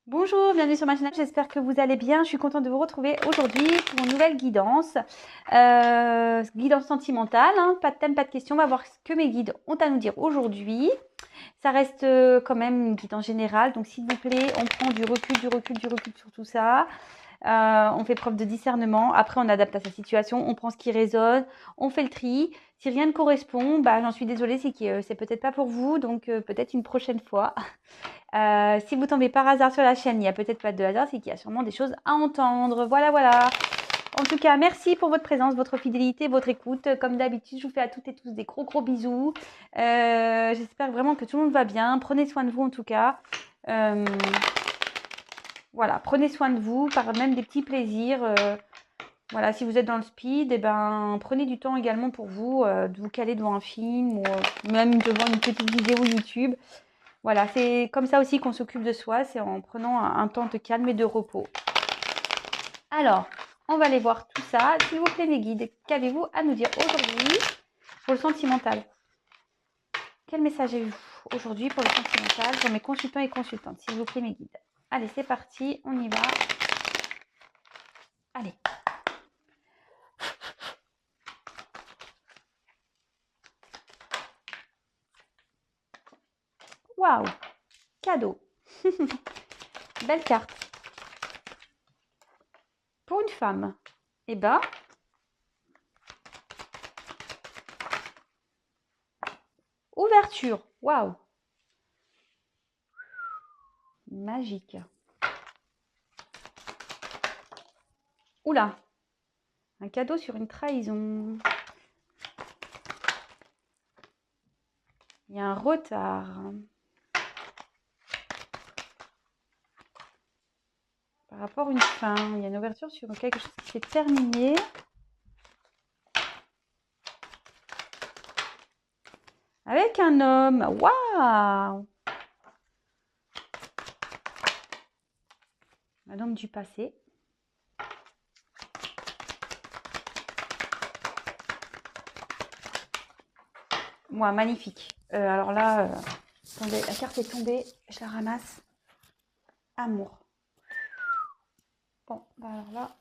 Bonjour, bienvenue sur ma chaîne. J'espère que vous allez bien. Je suis contente de vous retrouver aujourd'hui pour une nouvelle guidance. Guidance sentimentale, hein. Pas de thème, pas de question. On va voir ce que mes guides ont à nous dire aujourd'hui. Ça reste quand même une guidance générale. Donc s'il vous plaît, on prend du recul sur tout ça. On fait preuve de discernement. Après, on adapte à sa situation. On prend ce qui résonne. On fait le tri. Si rien ne correspond, bah, j'en suis désolée, c'est que c'est peut-être pas pour vous. Donc peut-être une prochaine fois. Si vous tombez par hasard sur la chaîne, il n'y a peut-être pas de hasard, c'est qu'il y a sûrement des choses à entendre. Voilà, voilà. En tout cas, merci pour votre présence, votre fidélité, votre écoute. Comme d'habitude, je vous fais à toutes et tous des gros bisous. J'espère vraiment que tout le monde va bien. Prenez soin de vous en tout cas. Voilà, prenez soin de vous par même des petits plaisirs. Voilà, si vous êtes dans le speed, eh ben, prenez du temps également pour vous, de vous caler devant un film ou même devant une petite vidéo YouTube. Voilà, c'est comme ça aussi qu'on s'occupe de soi, c'est en prenant un temps de calme et de repos. Alors, on va aller voir tout ça. S'il vous plaît, mes guides, qu'avez-vous à nous dire aujourd'hui pour le sentimental? Quel message avez-vous aujourd'hui pour le sentimental, pour mes consultants et consultantes? S'il vous plaît, mes guides. Allez, c'est parti, on y va. Allez. Waouh, cadeau. Belle carte. Pour une femme, eh ben, ouverture. Waouh. Magique. Oula, un cadeau sur une trahison. Il y a un retard. Par rapport à une fin, il y a une ouverture sur quelque chose qui s'est terminé. Avec un homme. Waouh! Un homme du passé. Moi, magnifique. Alors là, attendez, la carte est tombée. Je la ramasse. Amour. Bon, bah alors là.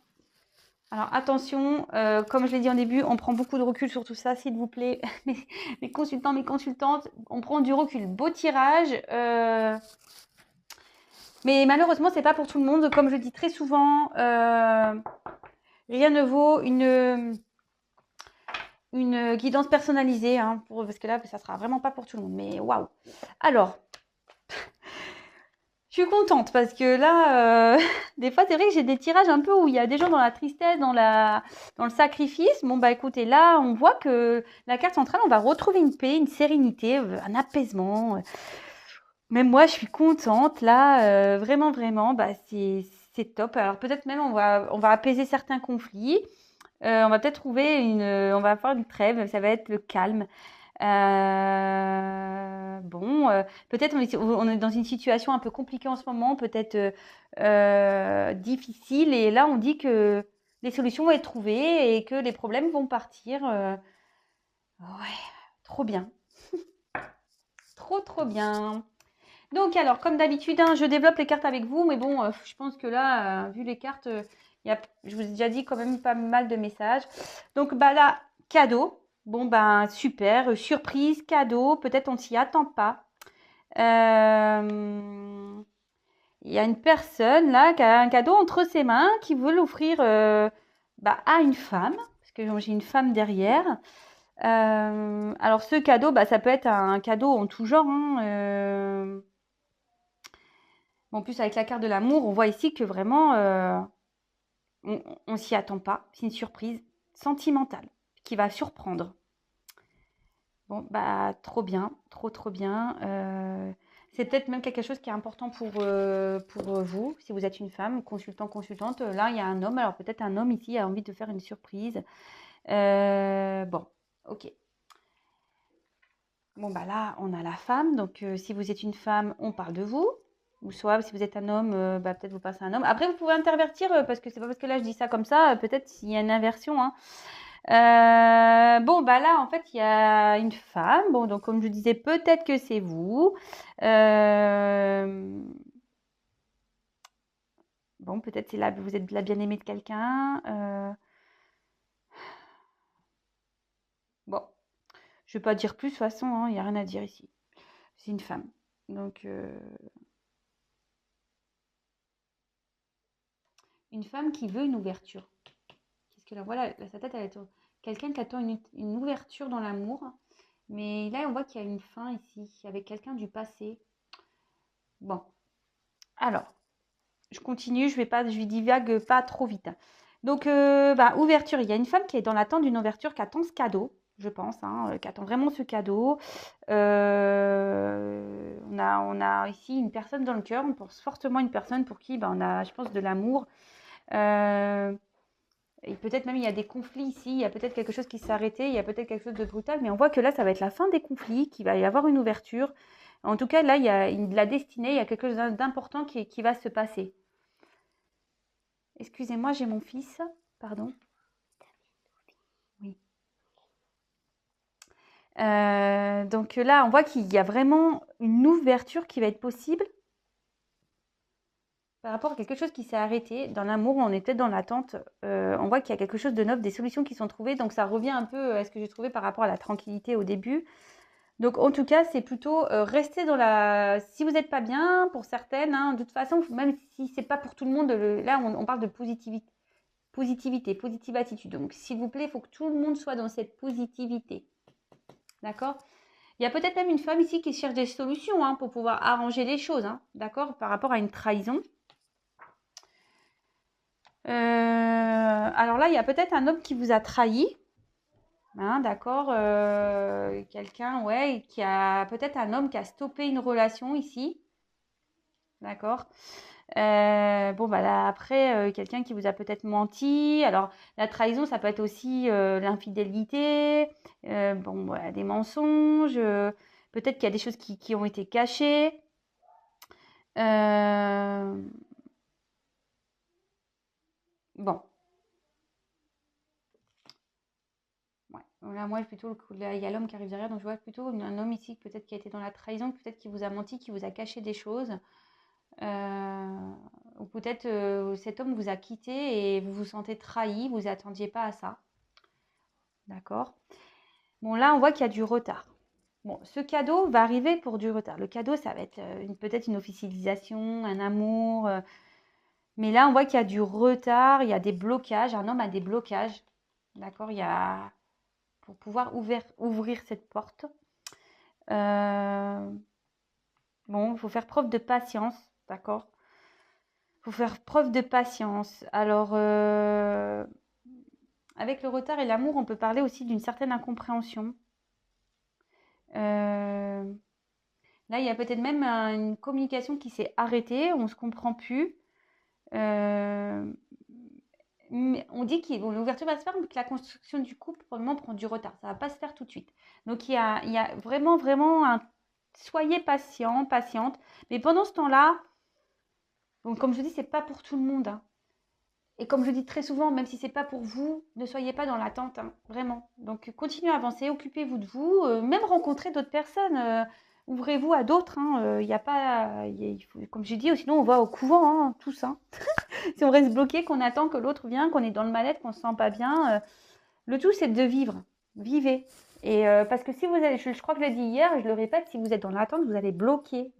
Alors attention, comme je l'ai dit en début, on prend beaucoup de recul sur tout ça, s'il vous plaît. Mes consultants, mes consultantes, on prend du recul. Beau tirage. Mais malheureusement, c'est pas pour tout le monde. Comme je dis très souvent, rien ne vaut une guidance personnalisée, hein, parce que là, ça sera vraiment pas pour tout le monde. Mais waouh! Alors, je suis contente parce que là, des fois, c'est vrai que j'ai des tirages un peu où il y a des gens dans la tristesse, dans le sacrifice. Bon, bah écoutez, là, on voit que la carte centrale, on va retrouver une paix, une sérénité, un apaisement. Même moi, je suis contente. Là, vraiment, bah, c'est top. Alors peut-être même on va apaiser certains conflits. On va peut-être trouver on va faire une trêve. Ça va être le calme. Bon, peut-être on est dans une situation un peu compliquée en ce moment, peut-être difficile. Et là, on dit que les solutions vont être trouvées et que les problèmes vont partir. Ouais, trop bien. Trop bien. Donc alors, comme d'habitude, hein, je développe les cartes avec vous, mais bon, je pense que là, vu les cartes, je vous ai déjà dit quand même pas mal de messages. Donc bah là, cadeau. Bon ben super, surprise, cadeau, peut-être on s'y attend pas. Il y a une personne là qui a un cadeau entre ses mains, qui veut l'offrir bah, à une femme, parce que j'ai une femme derrière. Alors ce cadeau, bah, ça peut être un cadeau en tout genre, hein. En plus, avec la carte de l'amour, on voit ici que vraiment, on s'y attend pas. C'est une surprise sentimentale qui va surprendre. Bon, bah, trop bien, trop bien. C'est peut-être même quelque chose qui est important pour vous, si vous êtes une femme, consultant, consultante. Là, il y a un homme. Alors, peut-être un homme ici a envie de faire une surprise. Bon, ok. Bon, bah là, on a la femme. Donc, si vous êtes une femme, on parle de vous. Ou soit, si vous êtes un homme, bah, peut-être vous passez à un homme. Après, vous pouvez intervertir, parce que c'est pas parce que là, je dis ça comme ça. Peut-être s'il y a une inversion, hein. Bon, bah là, en fait, il y a une femme. Bon, donc, comme je disais, peut-être que c'est vous. Bon, peut-être c'est là, vous êtes la bien-aimée de quelqu'un. Bon, je ne vais pas dire plus, de toute façon, hein, il n'y a rien à dire ici. C'est une femme. Donc, une femme qui veut une ouverture. Qu'est-ce que là, voilà, sa tête, elle est quelqu'un qui attend une ouverture dans l'amour. Mais là, on voit qu'il y a une fin ici, avec quelqu'un du passé. Bon, alors, je continue, je lui divague pas trop vite. Donc, ouverture, il y a une femme qui est dans l'attente d'une ouverture, qui attend ce cadeau, je pense, hein, qui attend vraiment ce cadeau. On a ici une personne dans le cœur, on pense fortement à une personne pour qui on a, je pense, de l'amour. Et peut-être même il y a des conflits ici, il y a peut-être quelque chose qui s'est arrêté, il y a peut-être quelque chose de brutal, mais on voit que là, ça va être la fin des conflits, qu'il va y avoir une ouverture. En tout cas, là, il y a de la destinée, il y a quelque chose d'important qui va se passer. Excusez-moi, j'ai mon fils. Pardon. Oui. Donc là, on voit qu'il y a vraiment une ouverture qui va être possible par rapport à quelque chose qui s'est arrêté. Dans l'amour, on est peut-être dans l'attente. On voit qu'il y a quelque chose de neuf, des solutions qui sont trouvées. Donc ça revient un peu à ce que j'ai trouvé par rapport à la tranquillité au début. Donc en tout cas, c'est plutôt rester dans la... Si vous n'êtes pas bien, pour certaines, hein, de toute façon, même si c'est pas pour tout le monde, là on parle de positive attitude. Donc s'il vous plaît, il faut que tout le monde soit dans cette positivité. D'accord? Il y a peut-être même une femme ici qui cherche des solutions hein, pour pouvoir arranger les choses, hein, d'accord? Par rapport à une trahison. Alors là, il y a peut-être un homme qui vous a trahi. Hein, d'accord, quelqu'un, ouais, qui a peut-être un homme qui a stoppé une relation ici, d'accord. Bon, bah là, après, quelqu'un qui vous a peut-être menti. Alors, la trahison, ça peut être aussi l'infidélité, bon, voilà, des mensonges. Peut-être qu'il y a des choses qui ont été cachées. Bon, ouais. Là, moi, plutôt, là, il y a l'homme qui arrive derrière, donc je vois plutôt un homme ici, peut-être qui a été dans la trahison, peut-être qui vous a menti, qui vous a caché des choses. Ou peut-être cet homme vous a quitté et vous vous sentez trahi, vous attendiez pas à ça. D'accord. Bon, là, on voit qu'il y a du retard. Bon, ce cadeau va arriver pour du retard. Le cadeau, ça va être peut-être une officialisation, un amour. Mais là, on voit qu'il y a du retard, il y a des blocages. Un homme a des blocages. D'accord. Il y a... Pour pouvoir ouvrir cette porte. Bon, il faut faire preuve de patience. D'accord. Il faut faire preuve de patience. Alors, avec le retard et l'amour, on peut parler aussi d'une certaine incompréhension. Là, il y a peut-être même une communication qui s'est arrêtée, on ne se comprend plus. On dit que l'ouverture va se faire, mais que la construction du couple, probablement, prend du retard. Ça ne va pas se faire tout de suite. Donc, il y a vraiment, vraiment un... Soyez patient, patiente. Mais pendant ce temps-là, donc, comme je dis, c'est pas pour tout le monde. Hein. Et comme je dis très souvent, même si c'est pas pour vous, ne soyez pas dans l'attente, hein, vraiment. Donc continuez à avancer, occupez-vous de vous, même rencontrer d'autres personnes, ouvrez-vous à d'autres. Il n'y a pas, comme j'ai dit, sinon on va au couvent, hein, tous. Hein. Si on reste bloqué, qu'on attend que l'autre vienne, qu'on est dans le mal-être, qu'on se sent pas bien, le tout c'est de vivre, vivez. Et parce que si vous allez, je crois que je l'ai dit hier, et je le répète, si vous êtes dans l'attente, vous allez bloquer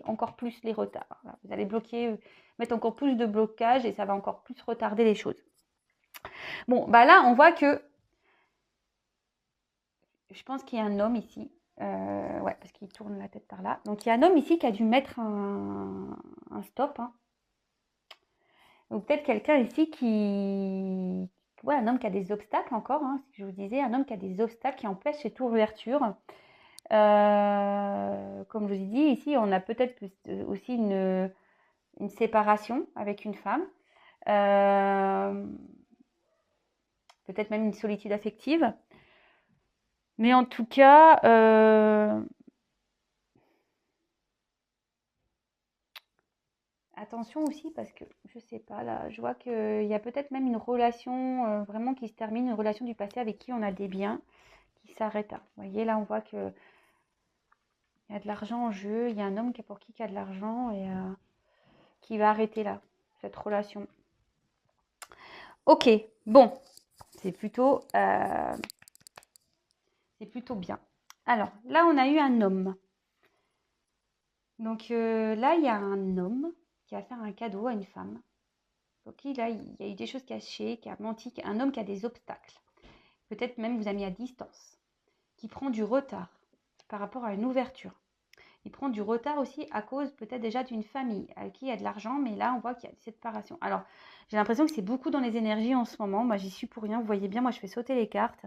encore plus les retards. Voilà. Vous allez bloquer, mettre encore plus de blocage et ça va encore plus retarder les choses. Bon, bah là, on voit que je pense qu'il y a un homme ici. Ouais, parce qu'il tourne la tête par là. Donc il y a un homme ici qui a dû mettre un stop. Hein. Ou peut-être quelqu'un ici qui... Ouais, un homme qui a des obstacles encore, hein, ce que je vous disais, un homme qui a des obstacles qui empêchent cette ouverture. Comme je vous ai dit, ici, on a peut-être aussi une séparation avec une femme. Peut-être même une solitude affective. Mais en tout cas, attention aussi parce que, je sais pas, là, je vois qu'il y a peut-être même une relation vraiment qui se termine, une relation du passé avec qui on a des biens qui s'arrête là. Vous voyez, là, on voit qu'il y a de l'argent en jeu, il y a un homme pour qui il y a de l'argent et qui va arrêter là. cette relation. Ok, bon, c'est plutôt bien. Alors, là, on a eu un homme. Donc là, il y a un homme qui a fait un cadeau à une femme. Ok, là, il y a eu des choses cachées, qui a menti, un homme qui a des obstacles. Peut-être même vous a mis à distance, qui prend du retard par rapport à une ouverture. Il prend du retard aussi à cause peut-être déjà d'une famille avec qui il y a de l'argent, mais là, on voit qu'il y a cette séparation. Alors, j'ai l'impression que c'est beaucoup dans les énergies en ce moment. Moi, j'y suis pour rien. Vous voyez bien, moi, je fais sauter les cartes.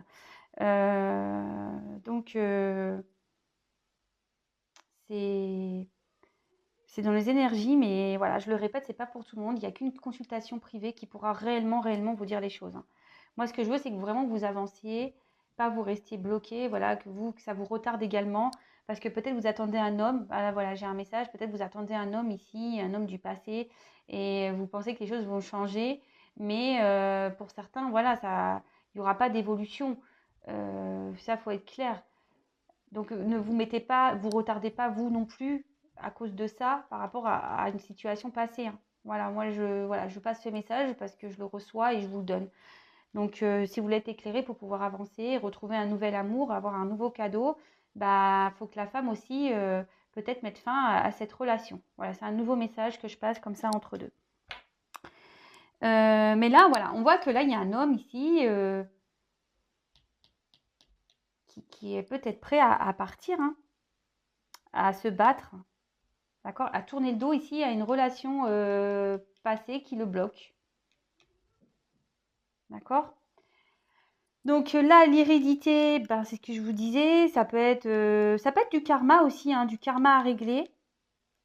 Donc, c'est dans les énergies, mais voilà, je le répète, c'est pas pour tout le monde. Il n'y a qu'une consultation privée qui pourra réellement vous dire les choses. Moi, ce que je veux, c'est que vraiment vous avanciez, pas vous restiez bloqué, voilà, que ça vous retarde également, parce que peut-être vous attendez un homme. Voilà, j'ai un message. Peut-être vous attendez un homme ici, un homme du passé, et vous pensez que les choses vont changer, mais pour certains, voilà, il n'y aura pas d'évolution. Ça, faut être clair. Donc, ne vous mettez pas, vous retardez pas vous non plus à cause de ça par rapport à une situation passée. Voilà, moi, je passe ce message parce que je le reçois et je vous le donne. Donc, si vous voulez être éclairé pour pouvoir avancer, retrouver un nouvel amour, avoir un nouveau cadeau, bah, faut que la femme aussi, peut-être mette fin à cette relation. Voilà, c'est un nouveau message que je passe comme ça entre deux. Mais là, voilà, on voit que là, il y a un homme ici qui est peut-être prêt à partir, à se battre. D'accord? À tourner le dos ici à une relation passée qui le bloque. D'accord? Donc là, l'hérédité, ben, c'est ce que je vous disais, ça peut être du karma aussi, du karma à régler.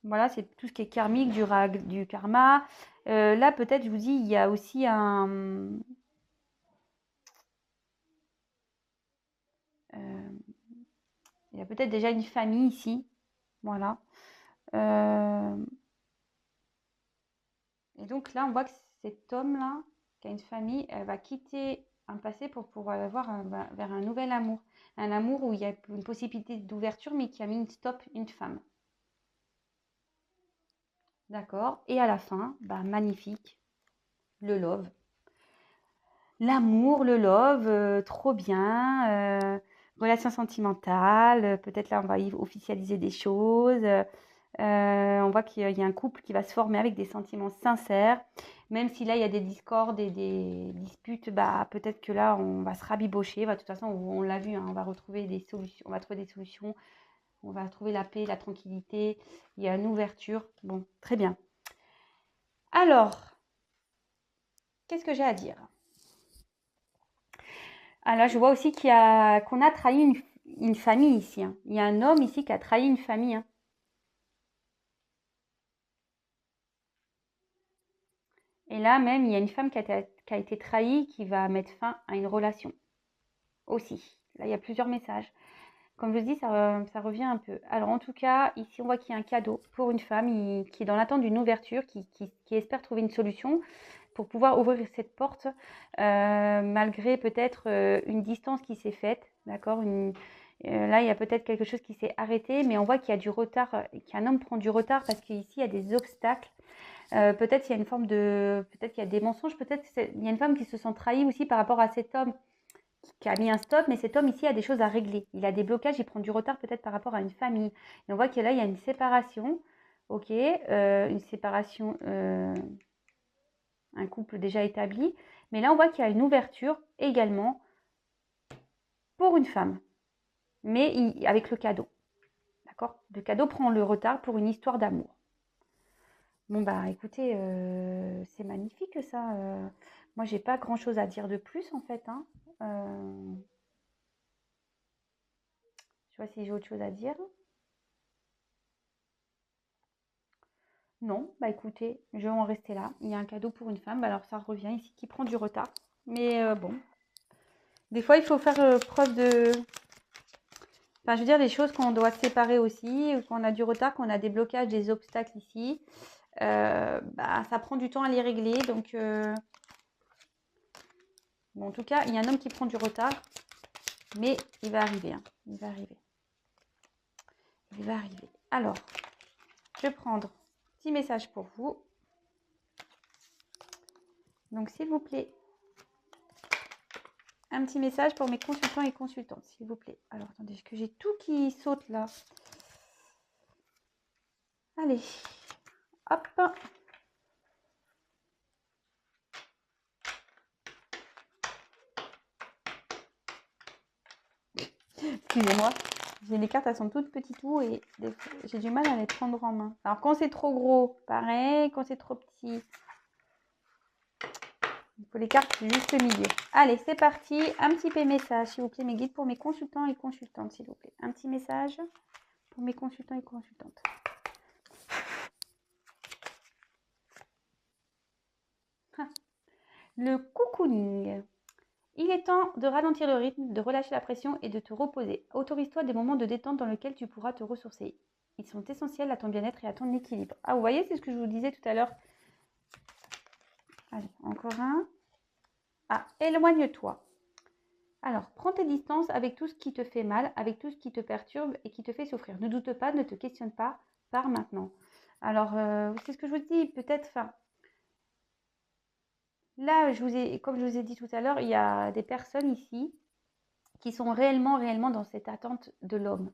Voilà, c'est tout ce qui est karmique, du karma. Là, peut-être, je vous dis, il y a aussi il y a peut-être déjà une famille ici. Voilà. Et donc là, on voit que cet homme-là, qui a une famille, elle va quitter un passé pour pouvoir avoir vers un nouvel amour. Un amour où il y a une possibilité d'ouverture, mais qui a mis une stop, une femme. D'accord? Et à la fin, bah, magnifique, le love. L'amour, le love, trop bien. Relation sentimentale, peut-être là, on va officialiser des choses. On voit qu'il y a un couple qui va se former avec des sentiments sincères. Même si là, il y a des discordes et des disputes, bah, peut-être que là, on va se rabibocher. Bah, de toute façon, on l'a vu, on va retrouver des solutions. On va trouver des solutions. On va trouver la paix, la tranquillité. Il y a une ouverture. Bon, très bien. Alors, qu'est-ce que j'ai à dire? Ah là, je vois aussi qu'on a trahi une famille ici. Il y a un homme ici qui a trahi une famille. Et là même, il y a une femme qui a été trahie, qui va mettre fin à une relation aussi. Là, il y a plusieurs messages. Comme je dis, ça revient un peu. Alors en tout cas, ici, on voit qu'il y a un cadeau pour une femme qui est dans l'attente d'une ouverture, qui espère trouver une solution pour pouvoir ouvrir cette porte, malgré peut-être une distance qui s'est faite. D'accord? Là, il y a peut-être quelque chose qui s'est arrêté, mais on voit qu'il y a du retard, qu'un homme prend du retard parce qu'ici, il y a des obstacles. Peut-être il y a une forme peut-être qu'il y a des mensonges, peut-être il y a une femme qui se sent trahie aussi par rapport à cet homme qui a mis un stop, mais cet homme ici a des choses à régler. Il a des blocages, il prend du retard peut-être par rapport à une famille. Et on voit que là, il y a une séparation, ok, une séparation, un couple déjà établi. Mais là, on voit qu'il y a une ouverture également pour une femme, mais avec le cadeau. D'accord? Le cadeau prend le retard pour une histoire d'amour. Bon, bah écoutez, c'est magnifique ça. Moi, j'ai pas grand-chose à dire de plus en fait. Je vois si j'ai autre chose à dire. Non, bah écoutez, je vais en rester là. Il y a un cadeau pour une femme. Bah, alors ça revient ici qui prend du retard. Mais bon, des fois, il faut faire preuve de... Enfin, je veux dire, des choses qu'on doit séparer aussi, qu'on a du retard, qu'on a des blocages, des obstacles ici. Bah, ça prend du temps à les régler. Donc, bon, en tout cas, il y a un homme qui prend du retard. Mais il va arriver. Il va arriver. Il va arriver. Alors, je vais prendre un petit message pour vous. Donc, s'il vous plaît, un petit message pour mes consultants et consultantes, s'il vous plaît. Alors, attendez, que j'ai tout qui saute là. Allez, hop. Excusez-moi, les cartes, elles sont toutes petites et j'ai du mal à les prendre en main. Alors, quand c'est trop gros, pareil. Quand c'est trop petit, il faut les cartes juste au milieu. Allez, c'est parti. Un petit message, s'il vous plaît, mes guides pour mes consultants et consultantes, s'il vous plaît. Un petit message pour mes consultants et consultantes. Le cocooning. Il est temps de ralentir le rythme, de relâcher la pression et de te reposer. Autorise-toi des moments de détente dans lesquels tu pourras te ressourcer. Ils sont essentiels à ton bien-être et à ton équilibre. Ah, vous voyez, c'est ce que je vous disais tout à l'heure. Allez, encore un. Ah, éloigne-toi. Alors, prends tes distances avec tout ce qui te fait mal, avec tout ce qui te perturbe et qui te fait souffrir. Ne doute pas, ne te questionne pas, pars maintenant. Alors, c'est ce que je vous dis, peut-être, là, comme je vous ai dit tout à l'heure, il y a des personnes ici qui sont réellement dans cette attente de l'homme.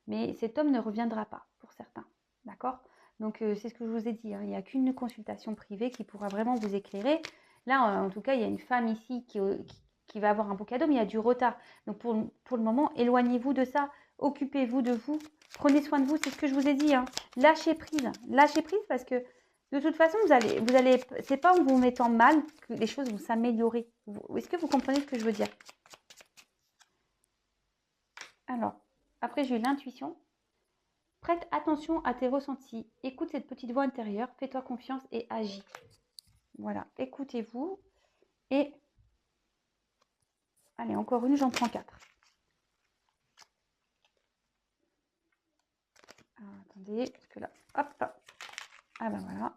Mais cet homme ne reviendra pas, pour certains. D'accord? Donc, c'est ce que je vous ai dit. Hein. Il n'y a qu'une consultation privée qui pourra vraiment vous éclairer. Là, en tout cas, il y a une femme ici qui va avoir un beau cadeau, mais il y a du retard. Donc, pour le moment, éloignez-vous de ça. Occupez-vous de vous. Prenez soin de vous. C'est ce que je vous ai dit. Hein. Lâchez prise. Lâchez prise parce que de toute façon, c'est pas en vous mettant mal que les choses vont s'améliorer. Est-ce que vous comprenez ce que je veux dire? Alors, après, j'ai eu l'intuition. Prête attention à tes ressentis. Écoute cette petite voix intérieure. Fais-toi confiance et agis. Voilà, écoutez-vous. Et, allez, encore une, j'en prends 4. Alors, attendez, parce que là, hop. Ah ben voilà.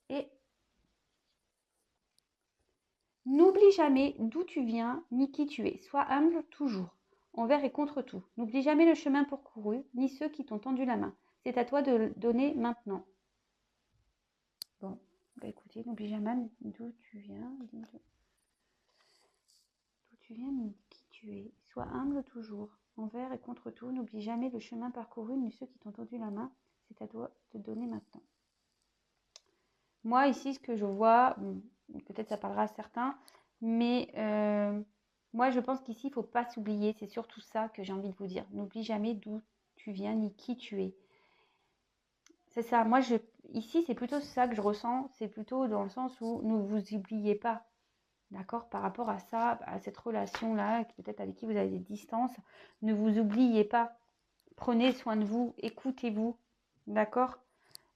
Et n'oublie jamais d'où tu viens ni qui tu es. Sois humble toujours, envers et contre tout. N'oublie jamais le chemin parcouru, ni ceux qui t'ont tendu la main. C'est à toi de le donner maintenant. Bon, bah écoutez, n'oublie jamais d'où tu viens, ni qui tu es. Sois humble toujours, envers et contre tout. N'oublie jamais le chemin parcouru, ni ceux qui t'ont tendu la main. C'est à toi de donner maintenant. Moi, ici, ce que je vois, peut-être ça parlera à certains, mais moi, je pense qu'ici, il ne faut pas s'oublier. C'est surtout ça que j'ai envie de vous dire. N'oublie jamais d'où tu viens ni qui tu es. C'est ça. Moi, ici, c'est plutôt ça que je ressens. C'est plutôt dans le sens où ne vous oubliez pas. D'accord? Par rapport à ça, à cette relation-là, peut-être avec qui vous avez des distances, ne vous oubliez pas. Prenez soin de vous, écoutez-vous. D'accord?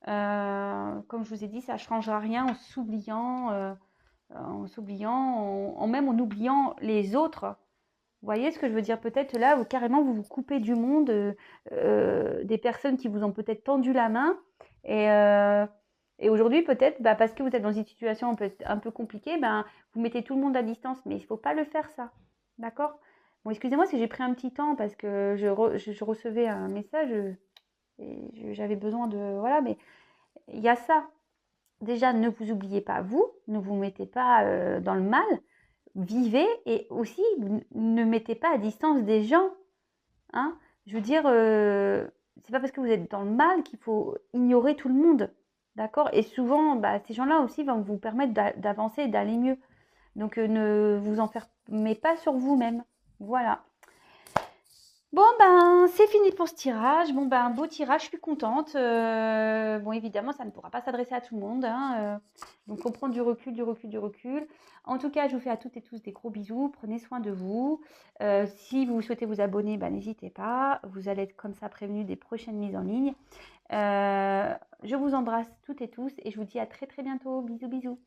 Comme je vous ai dit, ça ne changera rien en s'oubliant, même en oubliant les autres. Vous voyez ce que je veux dire? Peut-être là, carrément, vous vous coupez du monde, des personnes qui vous ont peut-être tendu la main. Et aujourd'hui, peut-être, parce que vous êtes dans une situation un peu compliquée, vous mettez tout le monde à distance. Mais il ne faut pas le faire, ça. D'accord? Bon, excusez-moi si j'ai pris un petit temps parce que je recevais un message et j'avais besoin de... Voilà, mais il y a ça. Déjà, ne vous oubliez pas vous, ne vous mettez pas dans le mal, vivez et aussi ne mettez pas à distance des gens. Hein. Je veux dire, c'est pas parce que vous êtes dans le mal qu'il faut ignorer tout le monde. D'accord? Et souvent, ces gens-là aussi vont vous permettre d'avancer et d'aller mieux. Donc, ne vous enfermez pas sur vous-même. Voilà. Bon, c'est fini pour ce tirage. Bon, beau tirage, je suis contente. Bon, évidemment, ça ne pourra pas s'adresser à tout le monde. Hein, donc, on prend du recul, du recul, du recul. En tout cas, je vous fais à toutes et tous des gros bisous. Prenez soin de vous. Si vous souhaitez vous abonner, n'hésitez pas. Vous allez être comme ça prévenus des prochaines mises en ligne. Je vous embrasse toutes et tous et je vous dis à très, très bientôt. Bisous, bisous.